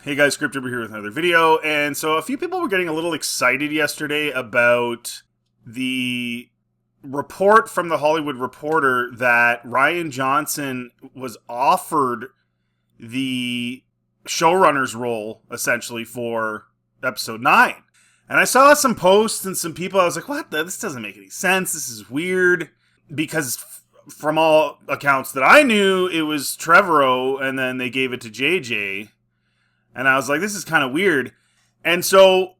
Hey guys, Scripter here with another video. And so a few people were getting a little excited yesterday about the report from the Hollywood Reporter that Rian Johnson was offered the showrunner's role, essentially, for episode 9. And I saw some posts and some people, I was like, what? This doesn't make any sense. This is weird. Because from all accounts that I knew, it was Trevorrow, and then they gave it to JJ. And I was like, this is kind of weird. And so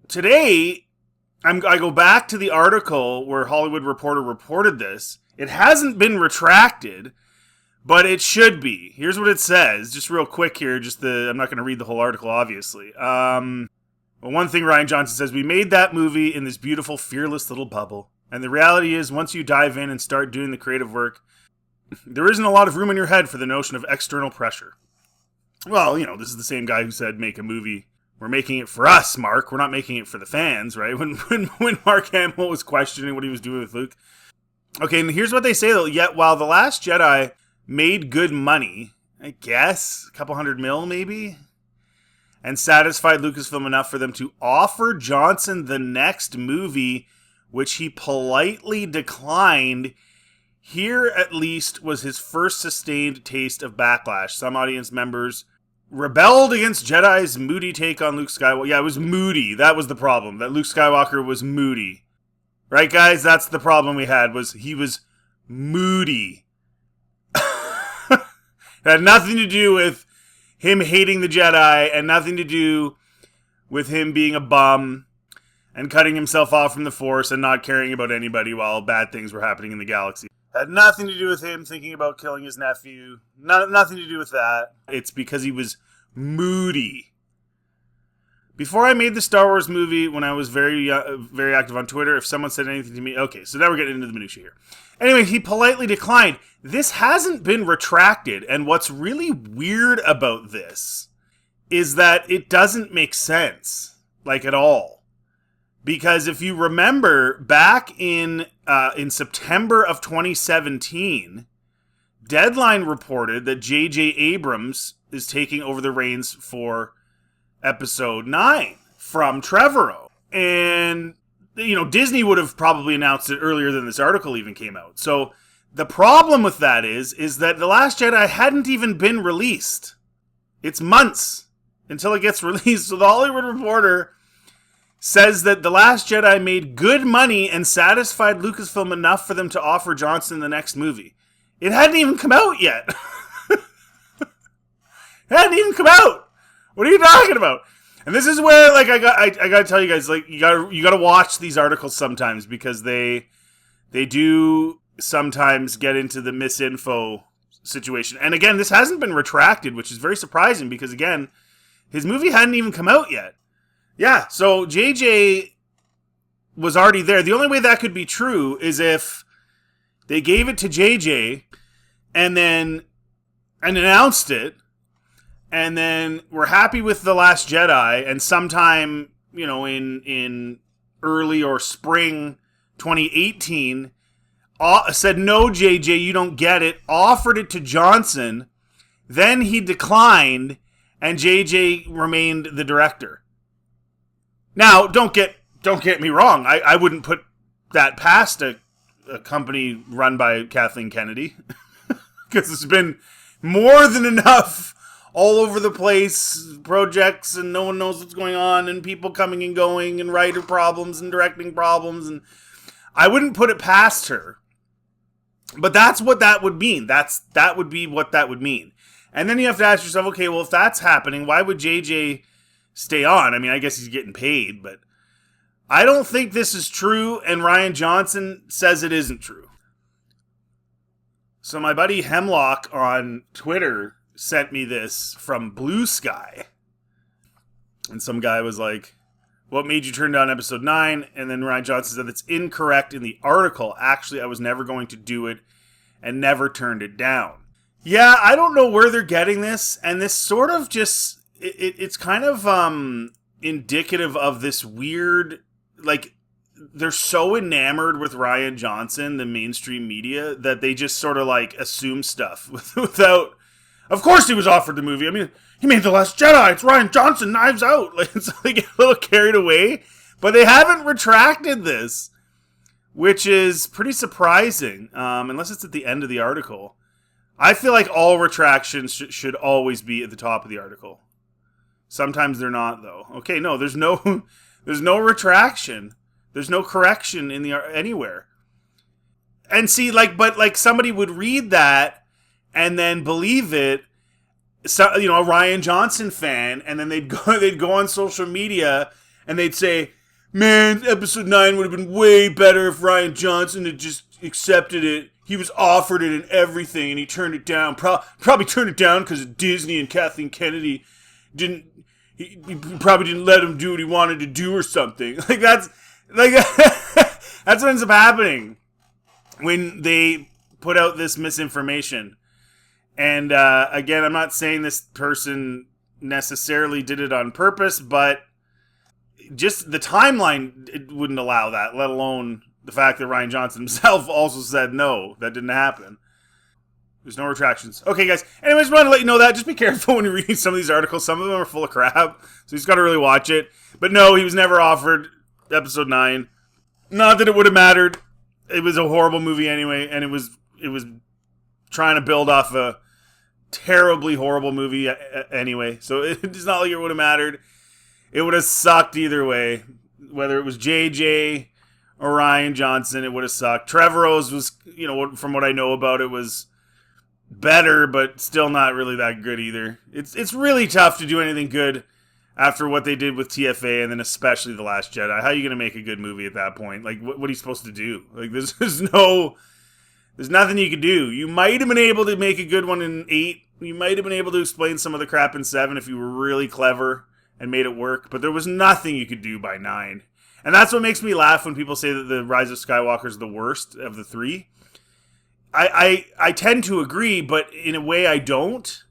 today, I go back to the article where Hollywood Reporter reported this. It hasn't been retracted, but it should be. Here's what it says. Just real quick here. I'm not going to read the whole article, obviously. Well, one thing Rian Johnson says, we made that movie in this beautiful, fearless little bubble. And the reality is, once you dive in and start doing the creative work, there isn't a lot of room in your head for the notion of external pressure. Well, this is the same guy who said, make a movie. We're making it for us, Mark. We're not making it for the fans, right? When Mark Hamill was questioning what he was doing with Luke. Okay, and here's what they say, though. Yet, while The Last Jedi made good money, I guess, a couple $100 million maybe, and satisfied Lucasfilm enough for them to offer Johnson the next movie, which he politely declined. Here, at least, was his first sustained taste of backlash. Some audience members rebelled against Jedi's moody take on Luke Skywalker. Yeah, it was moody. That was the problem. That Luke Skywalker was moody. Right, guys? That's the problem we had, was he was moody. It had nothing to do with him hating the Jedi and nothing to do with him being a bum and cutting himself off from the Force and not caring about anybody while bad things were happening in the galaxy. Had nothing to do with him thinking about killing his nephew. Nothing to do with that. It's because he was moody. Before I made the Star Wars movie, when I was very active on Twitter, if someone said anything to me... Okay, so now we're getting into the minutiae here. Anyway, he politely declined. This hasn't been retracted, and what's really weird about this is that it doesn't make sense, at all. Because if you remember, back in September of 2017, Deadline reported that J.J. Abrams is taking over the reins for Episode 9 from Trevorrow. And, Disney would have probably announced it earlier than this article even came out. So the problem with that is that The Last Jedi hadn't even been released. It's months until it gets released. So the Hollywood Reporter says that The Last Jedi made good money and satisfied Lucasfilm enough for them to offer Johnson the next movie. It hadn't even come out yet. It hadn't even come out. What are you talking about? And this is where, I gotta tell you guys, you gotta watch these articles sometimes, because they do sometimes get into the misinfo situation. And again, this hasn't been retracted, which is very surprising, because again, his movie hadn't even come out yet. Yeah, so JJ was already there. The only way that could be true is if they gave it to JJ and announced it, and then we're happy with The Last Jedi, and sometime, in early or spring 2018, said, no, JJ, you don't get it, offered it to Johnson, then he declined, and JJ remained the director. Now, don't get me wrong. I wouldn't put that past a company run by Kathleen Kennedy, because there's been more than enough all over the place projects, and no one knows what's going on, and people coming and going, and writer problems and directing problems, and I wouldn't put it past her. But that's what that would mean. That would be what that would mean. And then you have to ask yourself, okay, well, if that's happening, why would JJ stay on? I mean, I guess he's getting paid, but I don't think this is true, and Rian Johnson says it isn't true. So my buddy Hemlock on Twitter sent me this from Blue Sky. And some guy was like, what made you turn down episode 9? And then Rian Johnson said, it's incorrect in the article. Actually, I was never going to do it and never turned it down. Yeah, I don't know where they're getting this, and this sort of just... It's kind of indicative of this weird, they're so enamored with Rian Johnson, the mainstream media, that they just sort of assume stuff without. Of course, he was offered the movie. I mean, he made The Last Jedi. It's Rian Johnson, Knives Out. Like, so they get a little carried away. But they haven't retracted this, which is pretty surprising, unless it's at the end of the article. I feel like all retractions should always be at the top of the article. Sometimes they're not, though. Okay, no, there's no retraction. There's no correction in the anywhere. And see, but somebody would read that and then believe it. So, a Rian Johnson fan, and then they'd go on social media and they'd say, "Man, episode 9 would have been way better if Rian Johnson had just accepted it. He was offered it and everything, and he turned it down. Probably turned it down because of Disney and Kathleen Kennedy didn't. He probably didn't let him do what he wanted to do or something." That's what ends up happening when they put out this misinformation. And again, I'm not saying this person necessarily did it on purpose, but just the timeline, it wouldn't allow that, let alone the fact that Rian Johnson himself also said no, that didn't happen. There's no retractions. Okay, guys. Anyways, wanted to let you know that. Just be careful when you read some of these articles. Some of them are full of crap, so he's got to really watch it. But no, he was never offered episode 9. Not that it would have mattered. It was a horrible movie anyway, and it was trying to build off a terribly horrible movie anyway. So it's not like it would have mattered. It would have sucked either way. Whether it was JJ or Rian Johnson, it would have sucked. Trevorrow's was, from what I know about it, was better, but still not really that good either. It's really tough to do anything good after what they did with TFA, and then especially The Last Jedi. How are you going to make a good movie at that point? Like, what are you supposed to do? Like, there's nothing you could do. You might have been able to make a good one in 8. You might have been able to explain some of the crap in 7 if you were really clever and made it work, but there was nothing you could do by 9. And that's what makes me laugh when people say that The Rise of Skywalker is the worst of the 3. I tend to agree, but in a way I don't,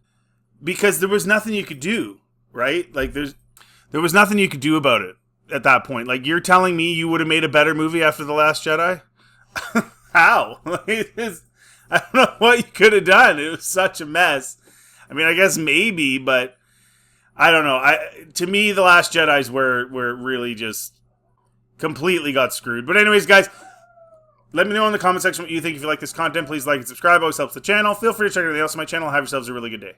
because there was nothing you could do, right? Like, there was nothing you could do about it at that point. Like, you're telling me you would have made a better movie after The Last Jedi? How? I don't know what you could have done. It was such a mess. I mean, I guess maybe, but I don't know. To me, The Last Jedi is where it really just completely got screwed. But anyways, guys, let me know in the comment section what you think. If you like this content, please like and subscribe. Always helps the channel. Feel free to check anything else on my channel. Have yourselves a really good day.